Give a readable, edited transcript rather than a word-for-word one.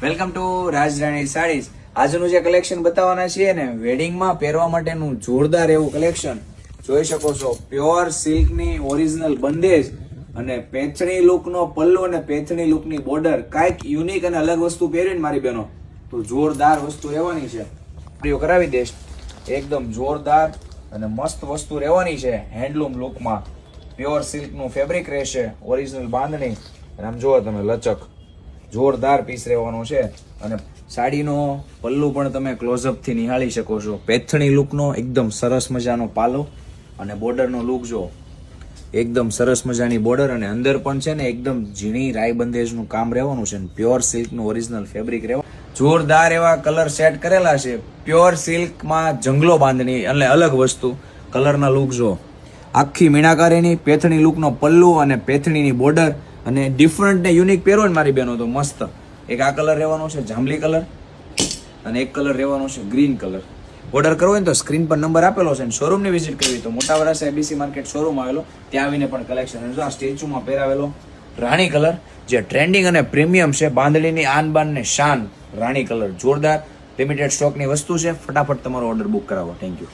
Welcome to રાજરાણી saris. આજનું જે collection બતાવવાના છીએ ને, વેડિંગમાં પહેરવા માટેનું જોરદાર એવું કલેક્શન જોઈ શકો છો. પ્યોર સિલ્કની ઓરિજિનલ બંદેજ અને પેથણી લુકનો પલ્લુ અને પેથણી લુકની બોર્ડર. કાંઈક યુનિક અને અલગ વસ્તુ પહેરીને મારી બહેનો તો જોરદાર વસ્તુ રહેવાની છે. વિડીયો કરાવી દઈશ. એકદમ જોરદાર અને મસ્ત વસ્તુ રહેવાની છે. હેન્ડલૂમ લુકમાં પ્યોર સિલ્કનું ફેબ્રિક રહેશે, ઓરિજિનલ બાંધણી. અને આમ જુઓ તમે, લચક જોરદાર પીસ રહેવાનો છે. અને સાડીનો પલ્લુ પણ તમે ક્લોઝઅપથી નિહાળી શકો છો. પેથણી લુકનો એકદમ સરસ મજાનો પાલો અને બોર્ડરનો લુક જો એકદમ સરસ મજાની બોર્ડર. અને અંદર પણ છે ને એકદમ ઝીણી રાઈ બંદેજનું કામ રહેવાનું છે. પ્યોર સિલ્કનું ઓરિજિનલ ફેબ્રિક રહેવાનું. જોરદાર એવા કલર સેટ કરેલા છે. પ્યોર સિલ્કમાં જંગલો બાંધણી એટલે અલગ વસ્તુ. કલરના લુક જો આખી મીણાકારીની પેથણી લુકનો પલ્લુ અને પેથણીની બોર્ડર. અને ડિફરન્ટ ને યુનિક પહેરો ને મારી બહેનો તો મસ્ત. એક આ કલર રહેવાનો છે જાંબલી કલર, અને એક કલર રહેવાનો છે ગ્રીન કલર. ઓર્ડર કરવો હોય ને તો સ્ક્રીન પર નંબર આપેલો છે. અને શોરૂમની વિઝિટ કરવી તો મોટા વરાછા એબીસી માર્કેટ શોરૂમ આવેલો, ત્યાં આવીને પણ કલેક્શન. અને જો આ સ્ટેચ્યુમાં પહેરાવેલો રાણી કલર જે ટ્રેન્ડિંગ અને પ્રીમિયમ છે. બાંધણીની આન બાન ને શાન રાણી કલર જોરદાર. લિમિટેડ સ્ટોકની વસ્તુ છે. ફટાફટ તમારો ઓર્ડર બુક કરાવો. Thank you.